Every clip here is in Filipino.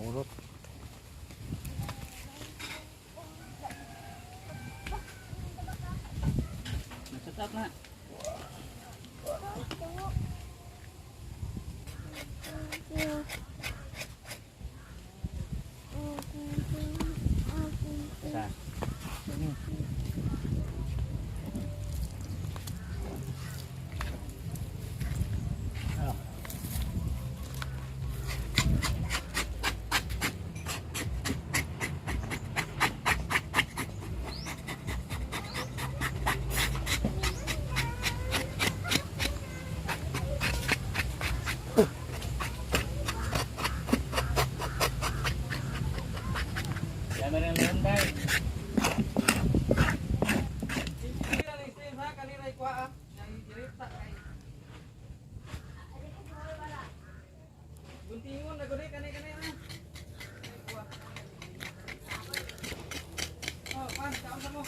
urot. Tetap nak. Sa. Jangan yang landai. Guntingon na gud kani na. Oh, pan, kaon mo.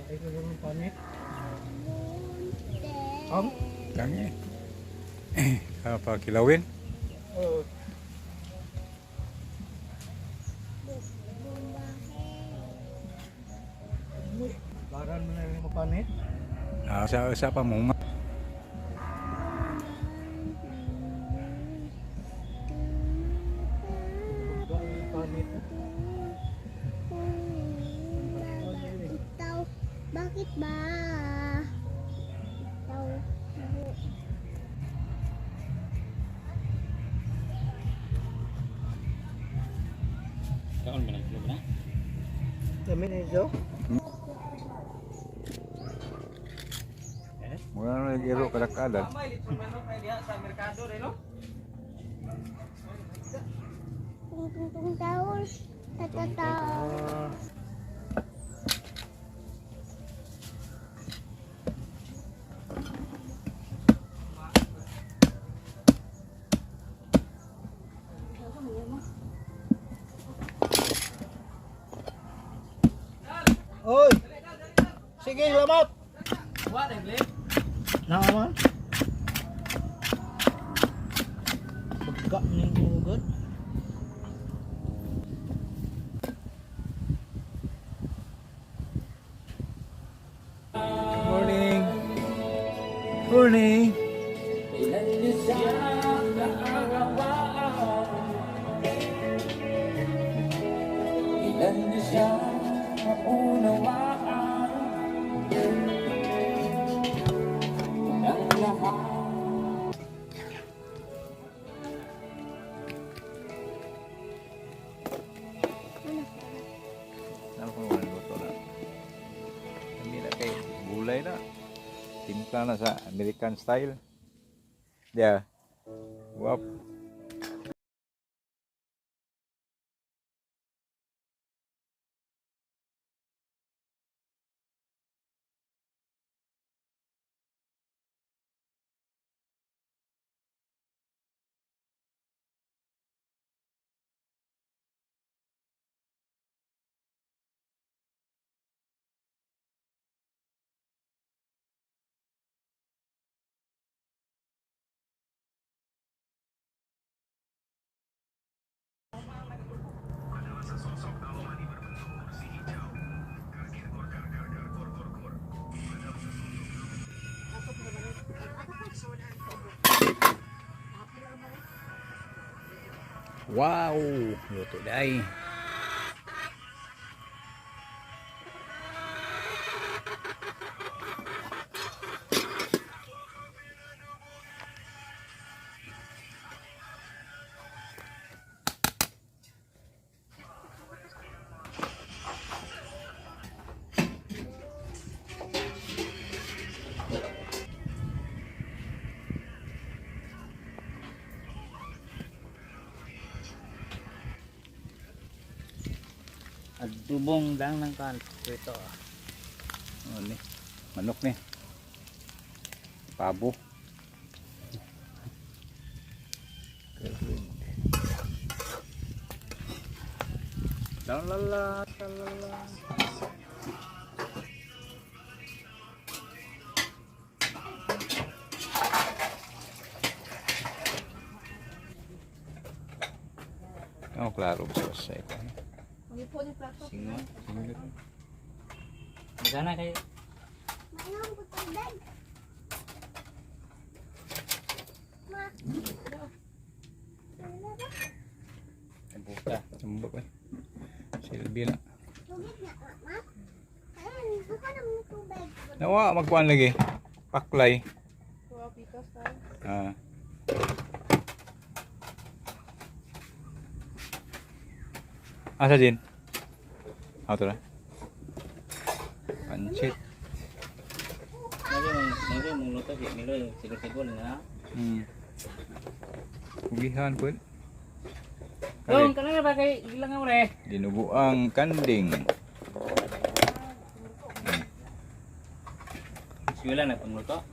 Ito yung panit. Kami. Apa kilawin? Oh. Baran mo na yung panit. Sa pa mo. Bakit ba? Kaon man ang na. Dami na ito. Mura na nag-iro kadakadan. May litson manok kay diha sa merkado rin no. Tung taon. Tatata. Oy! Sige, lamot! Wa dai blip. Naman. Pagka ning good. Morning. Morning. Ano kung wala luto na? Hindi na kay gulay na. Timpla na sa American style. Yeah. Wap. Wow, luto dai. Adubong lang ng kan. Ito. Oh, ni. Manok ni. Pabo. Lalala, lalala. Oh, klaro selesai kan. Singo. Sige. Sana kayo. Manong butubig. Ma. Buka. Cembuk eh. Silbi na. Tubig na, ma. Ayun, buka naman yung tubig. Nawa magkuan lagi. Paklay. Ah. Asa din? Auto na. Pancit. Nanti mong luto di milo siguro na. Ugihan pun. Dong, kanina ba kay ilang nga re? Dinuguang kanding. Sila na pangluto.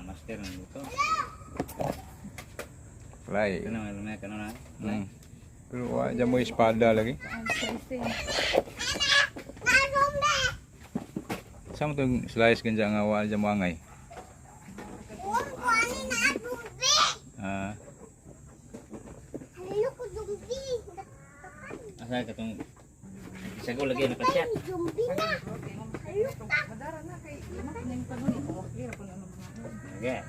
Master ng luto. Play. Ano na kano na? Pero aja mo espada lagi. Sama tong slice ganja nga wa aja mo angay. Huwag ko ano na tubig. Ah, Halilo ko zombie. Asa katong isago lagi na pasyat. Ay, zombie na. Halilo ka. Okay.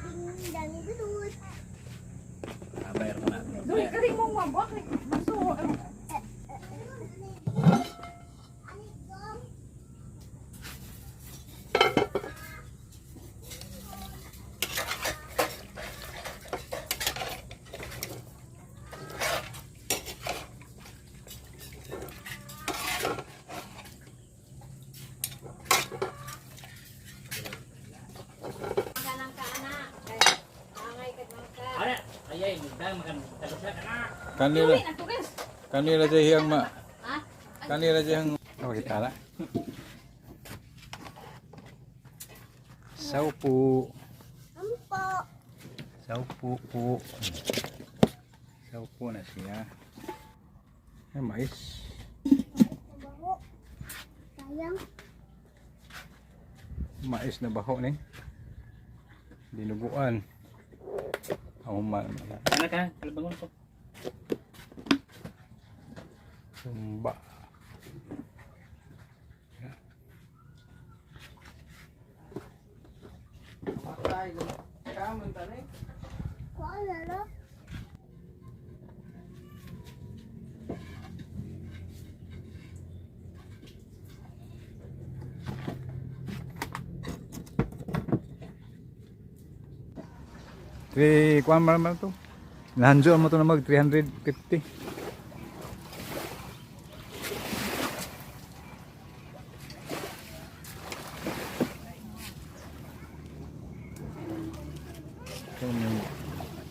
Ding-dang gudut. Abayar ko na. Ada, ayay, mudang makan terus na. kanila. Kanila jay hiyang ma. Kanila jay hiyang oh kita la. Saupu. Ampo. Saupu po. Saupu na siya. Ay, mais. Baho. Sayang. Mais na baho ning. Dinuguan. Auman. Ano ka? Kalabangon ko. Sumba. Ko ano no? Kuan man to. Nahanjo mo to na mag 350.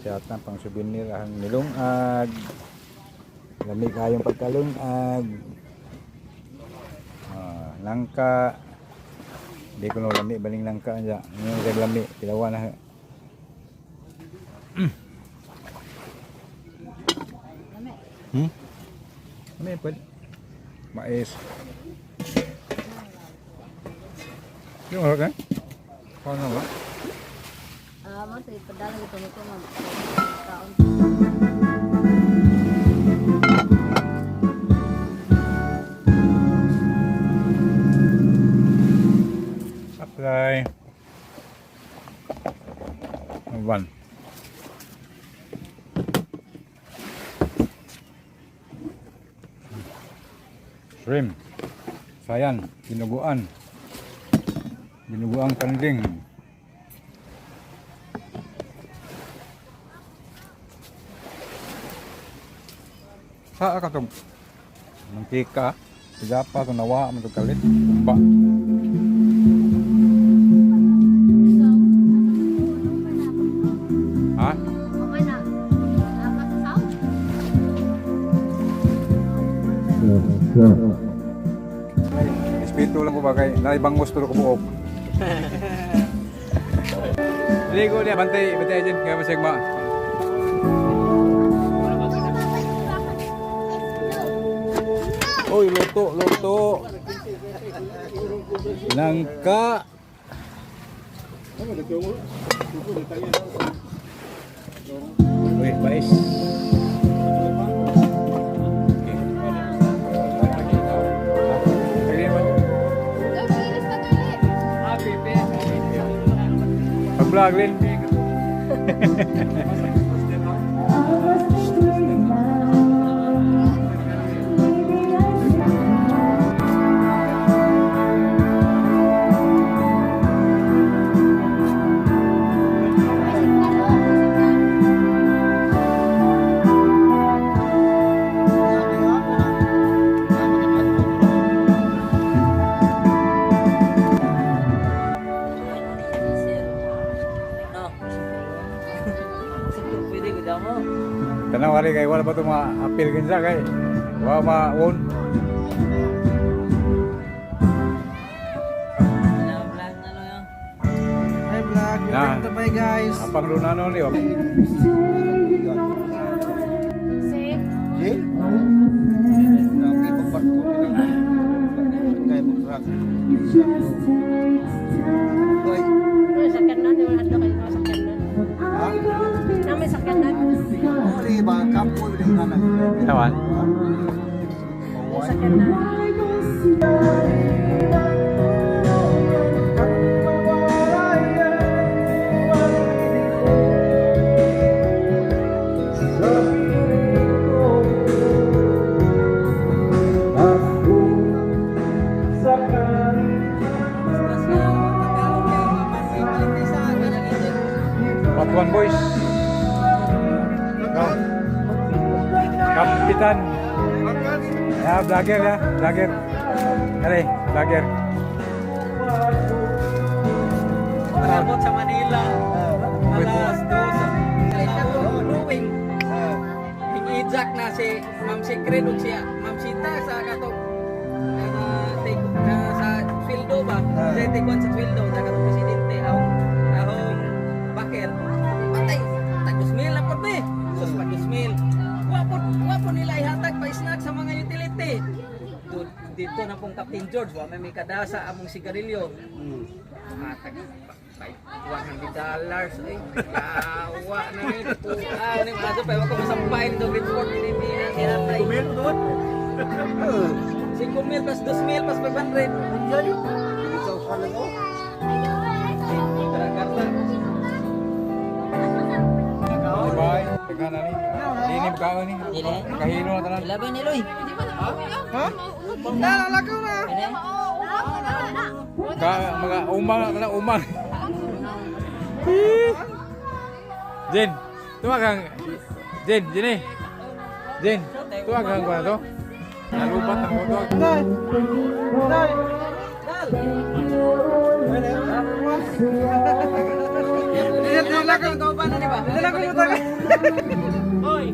Siat na pang souvenir ang nilungag. Lami kayong pagkalungag. Langka. Di ko no lami baling langka anja. Ngayon kay lami tilawan na. Lami pwede. Mais. Yung harap kan? Kau nama? Masih pedal gitu itu mah. Apply. One. Shrimp. Sayan. Dinuguan. Dinuguang kanding. Sa ka to mantika, sigapa to nawa man to kalit. Kumba. Ha? Okay na. Nakasasaw? Espiritu lang ko ba kay naibang gusto ko buok. Hindi ko niya bantay agent kaya masagma. Oy, luto. Nangka. Wait, bais. Pag-vlog rin. Tanaw kali kay wala ba ito ma-appeal kinsa kay wala ma-won. Hi vlog, welcome to my guys. Apang lunano ni oh. Jin? Ang ipagpat ko nila. Kaya mag-rock. Hoy. Sakyan na, di ba handa kayo sakyan na? Ha? May sakyan na. Oli ba kampo din kana. Tawan. May sakyan na. Patuan boys. No. Kapitan. Ya, vlogger ya, vlogger. Kali, vlogger. Malabot sa Manila. Alas 2. Moving. Higijak na si Ma'am Secret ug siya. Ma'am Sita sa kato. Sa Fildo ba? Sa tikwan sa Fildo sa kato presidente ahong bakit? Patay. Tagusmil na po be. Sus pagusmil. Wapo nila ihatag pa snack sa mga utility. Dito na pong Captain George, wa may kadasa among sigarilyo. Tag $100 ay yawa na ni ni maso pa ko masampain do report ni ihatag. Kumil doon. 5,000 plus 2,000 plus 500. Jayo. Ito pa lang oh. Karta. Bye. Tegana ni. Dinib ka ni. Kahilo na tanan. Laban ni Loy. Ha? Nalakaw na. Ka mga umang na umang. Jen, tuwagang Jen, Jenny. Jen, tuwagang ko na to. Nalubat ng moto. Dai. Dai. Dala ka ba na di ba? Dala ko yung taga. Hoy.